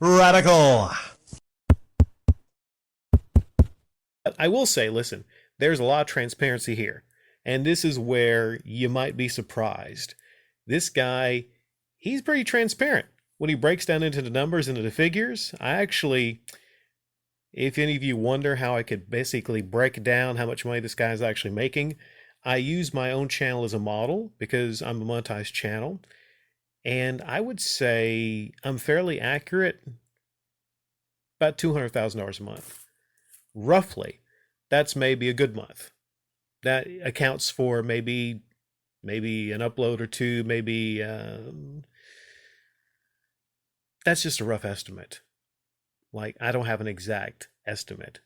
Radical. I will say, listen, there's a lot of transparency here. And this is where you might be surprised. This guy, he's pretty transparent. When he breaks down into the numbers, into the figures, I actually, if any of you wonder how I could basically break down how much money this guy's actually making, I use my own channel as a model because I'm a monetized channel. And I would say I'm fairly accurate, about $200,000 a month, roughly. That's maybe a good month. That accounts for maybe an upload or two, maybe that's just a rough estimate. Like, I don't have an exact estimate.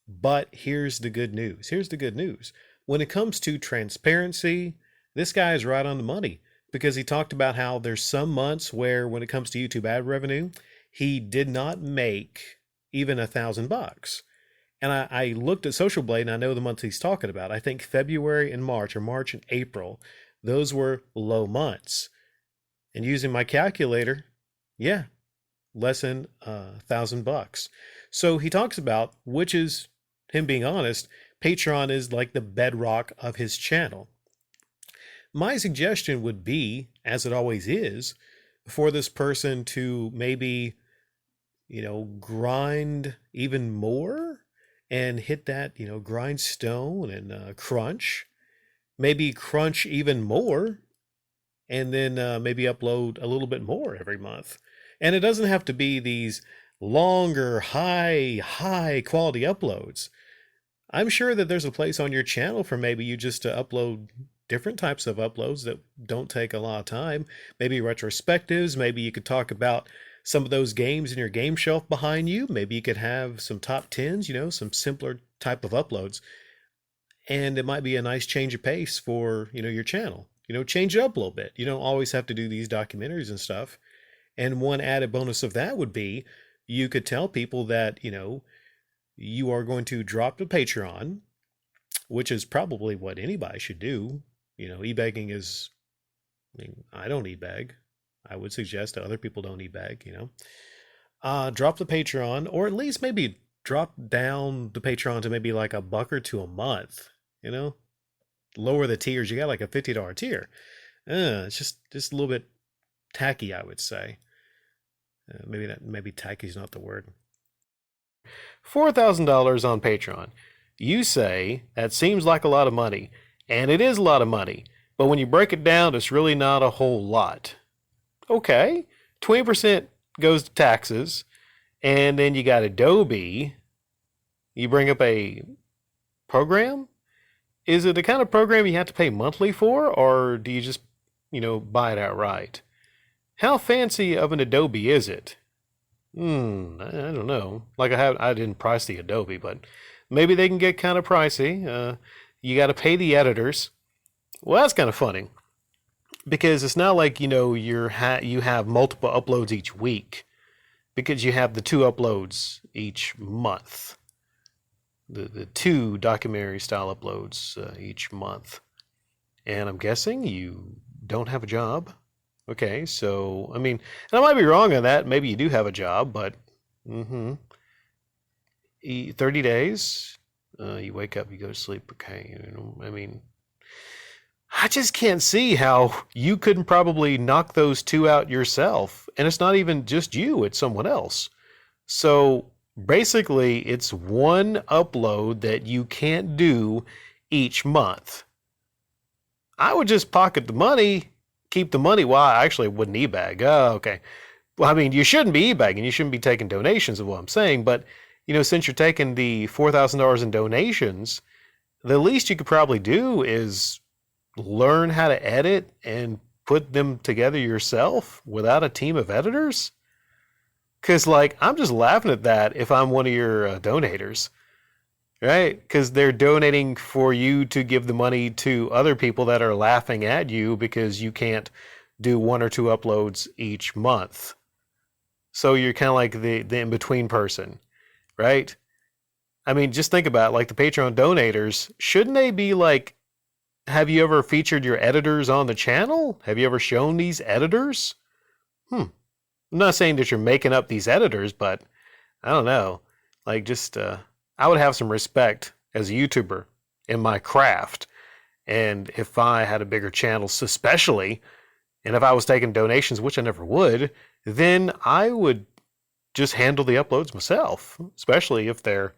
But here's the good news. Here's the good news. When it comes to transparency, this guy is right on the money because he talked about how there's some months where when it comes to YouTube ad revenue, he did not make even $1,000. And I looked at Social Blade and I know the months he's talking about. I think February and March, or March and April, those were low months. And using my calculator, yeah, less than $1,000. So he talks about, which is him being honest, Patreon is like the bedrock of his channel. My suggestion would be, as it always is, for this person to maybe, grind even more and hit that, grindstone and crunch. Maybe crunch even more and then maybe upload a little bit more every month. And it doesn't have to be these longer, high quality uploads. I'm sure that there's a place on your channel for maybe you just to upload different types of uploads that don't take a lot of time. Maybe retrospectives. Maybe you could talk about some of those games in your game shelf behind you. Maybe you could have some top tens, some simpler type of uploads. And it might be a nice change of pace for, your channel. Change it up a little bit. You don't always have to do these documentaries and stuff. And one added bonus of that would be you could tell people that, you are going to drop the Patreon, which is probably what anybody should do. E-begging is, I don't e-beg. I would suggest that other people don't e-beg, drop the Patreon, or at least maybe drop down the Patreon to maybe like $1 or $2 a month, lower the tiers. You got like a $50 tier. It's just a little bit tacky, I would say. Maybe tacky is not the word. $4,000 on Patreon. You say that seems like a lot of money, and it is a lot of money, but when you break it down, it's really not a whole lot. Okay, 20% goes to taxes, and then you got Adobe. You bring up a program. Is it the kind of program you have to pay monthly for, or do you just, buy it outright? How fancy of an Adobe is it? I don't know. Like I didn't price the Adobe, but maybe they can get kind of pricey. You got to pay the editors. Well, that's kind of funny because it's not like you have multiple uploads each week, because you have the 2 uploads each month, the 2 documentary style uploads each month, and I'm guessing you don't have a job. Okay, so, and I might be wrong on that. Maybe you do have a job, but 30 days, you wake up, you go to sleep. Okay, I just can't see how you couldn't probably knock those 2 out yourself. And it's not even just you, it's someone else. So basically, it's 1 upload that you can't do each month. I would just pocket the money. Keep the money. Well, I actually wouldn't e-bag. Oh, okay. Well, you shouldn't be e-bagging. You shouldn't be taking donations, is what I'm saying. But, since you're taking the $4,000 in donations, the least you could probably do is learn how to edit and put them together yourself without a team of editors. Because, I'm just laughing at that if I'm one of your donators. Right? Because they're donating for you to give the money to other people that are laughing at you because you can't do 1 or 2 uploads each month. So you're kind of like the in-between person, right? Just think about it, the Patreon donators. Shouldn't they be have you ever featured your editors on the channel? Have you ever shown these editors? I'm not saying that you're making up these editors, but I don't know. Like, just, I would have some respect as a YouTuber in my craft. And if I had a bigger channel, especially, and if I was taking donations, which I never would, then I would just handle the uploads myself, especially if they're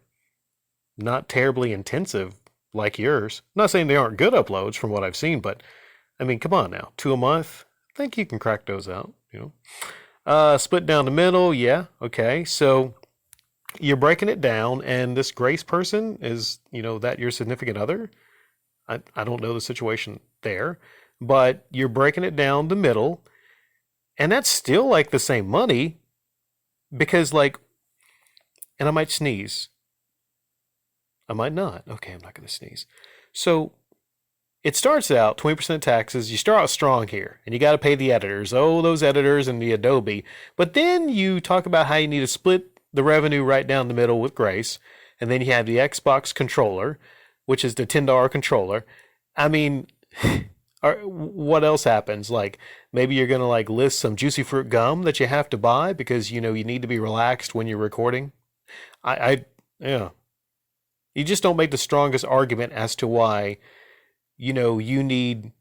not terribly intensive like yours. I'm not saying they aren't good uploads from what I've seen, but I mean, come on now, 2 a month. I think you can crack those out, you know. Split down the middle, yeah, okay. So you're breaking it down, and this Grace person is, that your significant other. I don't know the situation there, but you're breaking it down the middle, and that's still like the same money because, like, and I might sneeze. I might not. Okay, I'm not going to sneeze. So it starts out 20% taxes. You start out strong here, and you got to pay the editors. Oh, those editors and the Adobe. But then you talk about how you need to split the revenue right down the middle with Grace, and then you have the Xbox controller, which is the $10 controller. I mean, what else happens? Like, maybe you're gonna like list some juicy fruit gum that you have to buy because you need to be relaxed when you're recording. I yeah. You just don't make the strongest argument as to why you need.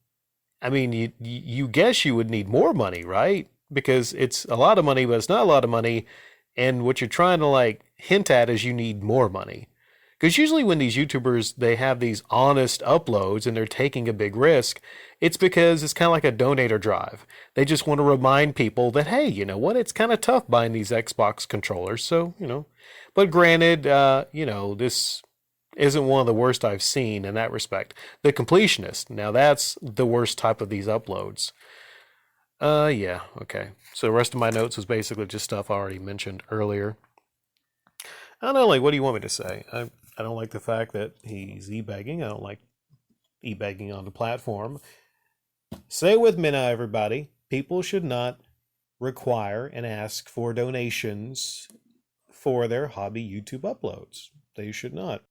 I mean, you guess you would need more money, right? Because it's a lot of money, but it's not a lot of money. And what you're trying to like hint at is you need more money. Because usually when these YouTubers they have these honest uploads and they're taking a big risk, it's because it's kind of like a donator drive. They just want to remind people that hey, you know what? It's kind of tough buying these Xbox controllers. So. But granted, this isn't one of the worst I've seen in that respect. The completionist. Now that's the worst type of these uploads. Yeah, okay. So the rest of my notes was basically just stuff I already mentioned earlier. I don't know, like, what do you want me to say? I don't like the fact that he's e-begging. I don't like e-begging on the platform. Say it with me now, everybody. People should not require and ask for donations for their hobby YouTube uploads. They should not.